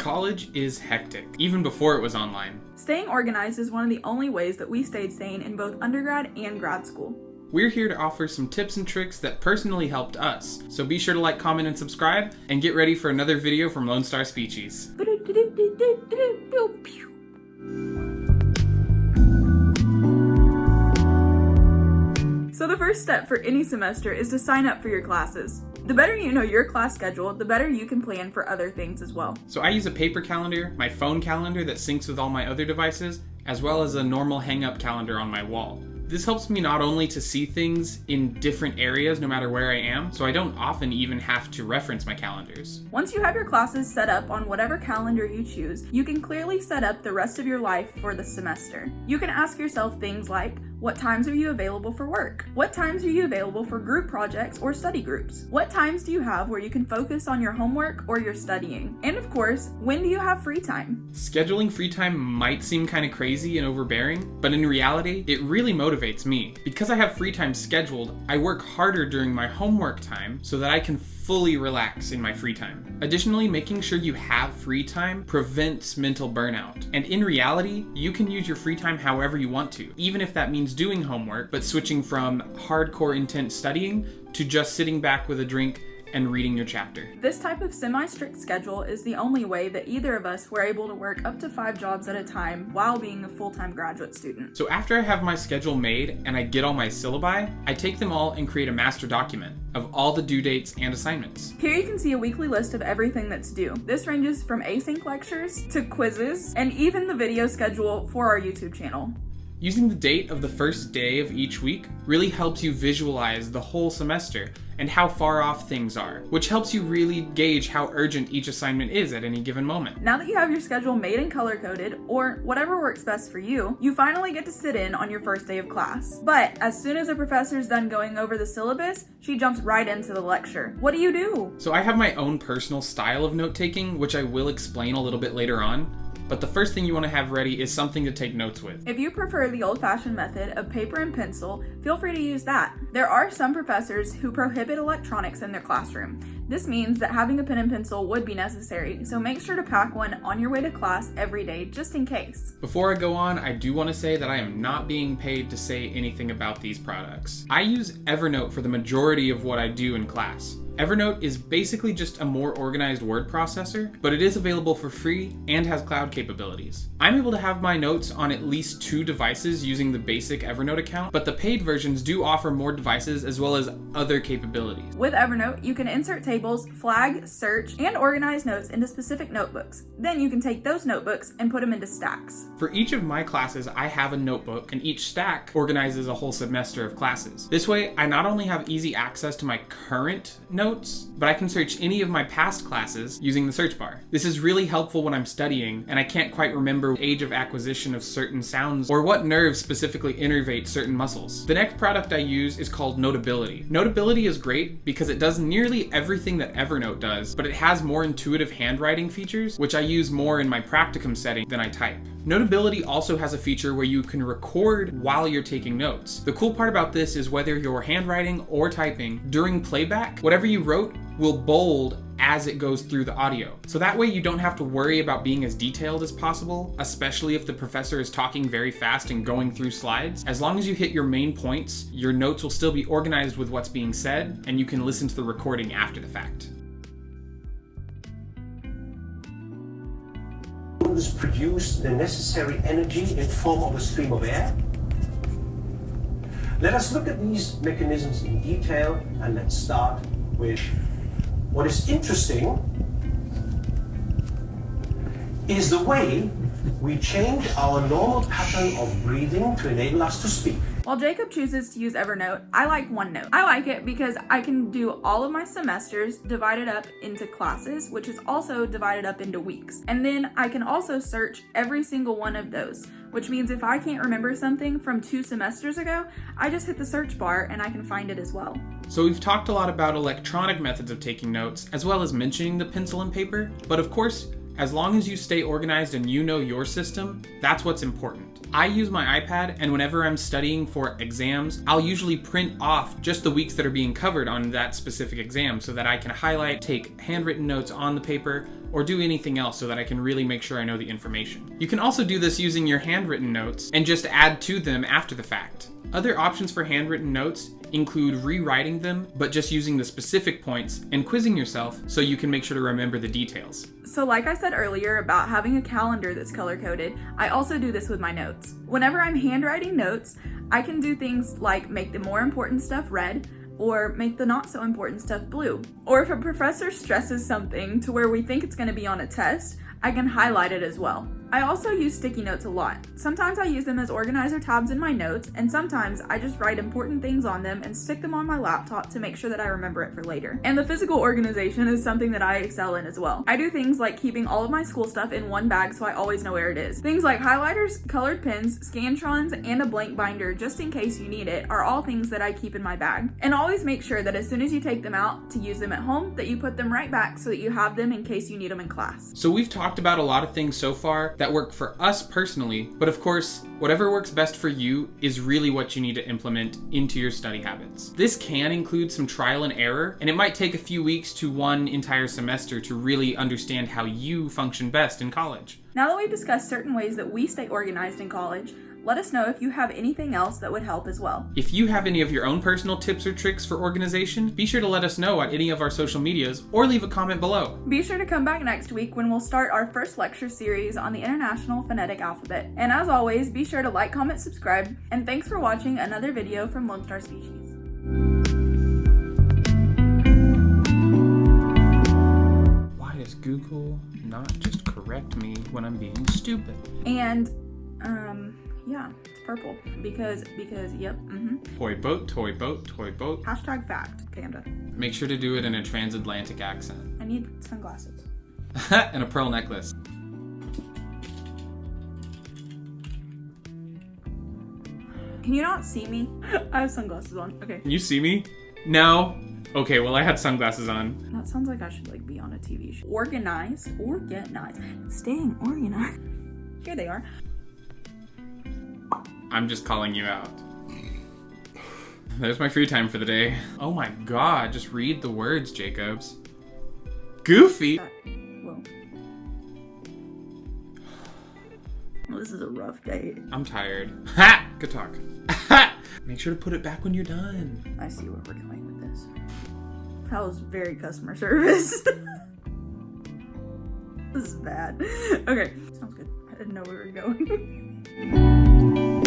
College is hectic, even before it was online. Staying organized is one of the only ways that we stayed sane in both undergrad and grad school. We're here to offer some tips and tricks that personally helped us, so be sure to like, comment, and subscribe, and get ready for another video from Lone Star Speechies. So the first step for any semester is to sign up for your classes. The better you know your class schedule, the better you can plan for other things as well. So I use a paper calendar, my phone calendar that syncs with all my other devices, as well as a normal hang-up calendar on my wall. This helps me not only to see things in different areas no matter where I am, so I don't often even have to reference my calendars. Once you have your classes set up on whatever calendar you choose, you can clearly set up the rest of your life for the semester. You can ask yourself things like, what times are you available for work? What times are you available for group projects or study groups? What times do you have where you can focus on your homework or your studying? And of course, when do you have free time? Scheduling free time might seem kind of crazy and overbearing, but in reality, it really motivates me. Because I have free time scheduled, I work harder during my homework time so that I can fully relax in my free time. Additionally, making sure you have free time prevents mental burnout. And in reality, you can use your free time however you want to, even if that means doing homework, but switching from hardcore intense studying to just sitting back with a drink and reading your chapter. This type of semi-strict schedule is the only way that either of us were able to work up to 5 jobs at a time while being a full-time graduate student. So after I have my schedule made and I get all my syllabi, I take them all and create a master document of all the due dates and assignments. Here you can see a weekly list of everything that's due. This ranges from async lectures to quizzes and even the video schedule for our YouTube channel. Using the date of the first day of each week really helps you visualize the whole semester and how far off things are, which helps you really gauge how urgent each assignment is at any given moment. Now that you have your schedule made and color-coded, or whatever works best for you, you finally get to sit in on your first day of class. But as soon as a professor's done going over the syllabus, she jumps right into the lecture. What do you do? So I have my own personal style of note-taking, which I will explain a little bit later on. But the first thing you want to have ready is something to take notes with. If you prefer the old-fashioned method of paper and pencil, feel free to use that. There are some professors who prohibit electronics in their classroom. This means that having a pen and pencil would be necessary, so make sure to pack one on your way to class every day, just in case. Before I go on, I do want to say that I am not being paid to say anything about these products. I use Evernote for the majority of what I do in class. Evernote is basically just a more organized word processor, but it is available for free and has cloud capabilities. I'm able to have my notes on at least 2 devices using the basic Evernote account, but the paid versions do offer more devices as well as other capabilities. With Evernote, you can insert tables, flag, search, and organize notes into specific notebooks. Then you can take those notebooks and put them into stacks. For each of my classes, I have a notebook, and each stack organizes a whole semester of classes. This way, I not only have easy access to my current notes, but I can search any of my past classes using the search bar. This is really helpful when I'm studying and I can't quite remember the age of acquisition of certain sounds or what nerves specifically innervate certain muscles. The next product I use is called Notability. Notability is great because it does nearly everything that Evernote does, but it has more intuitive handwriting features, which I use more in my practicum setting than I type. Notability also has a feature where you can record while you're taking notes. The cool part about this is whether you're handwriting or typing, during playback, whatever you wrote will bold as it goes through the audio. So that way you don't have to worry about being as detailed as possible, especially if the professor is talking very fast and going through slides. As long as you hit your main points, your notes will still be organized with what's being said, and you can listen to the recording after the fact. Produce the necessary energy in form of a stream of air. Let us look at these mechanisms in detail, and let's start with what is interesting is the way we change our normal pattern of breathing to enable us to speak. While Jacob chooses to use Evernote, I like OneNote. I like it because I can do all of my semesters divided up into classes, which is also divided up into weeks. And then I can also search every single one of those, which means if I can't remember something from 2 semesters ago, I just hit the search bar and I can find it as well. So we've talked a lot about electronic methods of taking notes, as well as mentioning the pencil and paper, but of course, as long as you stay organized and you know your system, that's what's important. I use my iPad, and whenever I'm studying for exams, I'll usually print off just the weeks that are being covered on that specific exam so that I can highlight, take handwritten notes on the paper, or do anything else so that I can really make sure I know the information. You can also do this using your handwritten notes and just add to them after the fact. Other options for handwritten notes include rewriting them, but just using the specific points, and quizzing yourself so you can make sure to remember the details. So like I said earlier about having a calendar that's color-coded, I also do this with my notes. Whenever I'm handwriting notes, I can do things like make the more important stuff red, or make the not so important stuff blue. Or if a professor stresses something to where we think it's going to be on a test, I can highlight it as well. I also use sticky notes a lot. Sometimes I use them as organizer tabs in my notes, and sometimes I just write important things on them and stick them on my laptop to make sure that I remember it for later. And the physical organization is something that I excel in as well. I do things like keeping all of my school stuff in one bag so I always know where it is. Things like highlighters, colored pens, Scantrons, and a blank binder just in case you need it are all things that I keep in my bag. And always make sure that as soon as you take them out to use them at home, that you put them right back so that you have them in case you need them in class. So we've talked about a lot of things so far that work for us personally, but of course, whatever works best for you is really what you need to implement into your study habits. This can include some trial and error, and it might take a few weeks to one entire semester to really understand how you function best in college. Now that we've discussed certain ways that we stay organized in college, let us know if you have anything else that would help as well. If you have any of your own personal tips or tricks for organization, be sure to let us know at any of our social medias or leave a comment below. Be sure to come back next week when we'll start our first lecture series on the International Phonetic Alphabet. And as always, be sure to like, comment, subscribe, and thanks for watching another video from Lone Star Species. Why does Google not just correct me when I'm being stupid? And, yeah, it's purple because, yep, Toy boat, toy boat, toy boat. Hashtag fact. Okay, I'm done. Make sure to do it in a transatlantic accent. I need sunglasses. And a pearl necklace. Can you not see me? I have sunglasses on. Okay. Can you see me? No? Okay, well I had sunglasses on. That sounds like I should be on a TV show. Organize. Staying organized. Here they are. I'm just calling you out. There's my free time for the day. Oh my god, just read the words, Jacobs. Goofy! Whoa. Well, this is a rough day. I'm tired. Ha! Good talk. Ha! Make sure to put it back when you're done. I see where we're going with this. That was very customer service. This is bad. Okay, sounds good. I didn't know where we were going.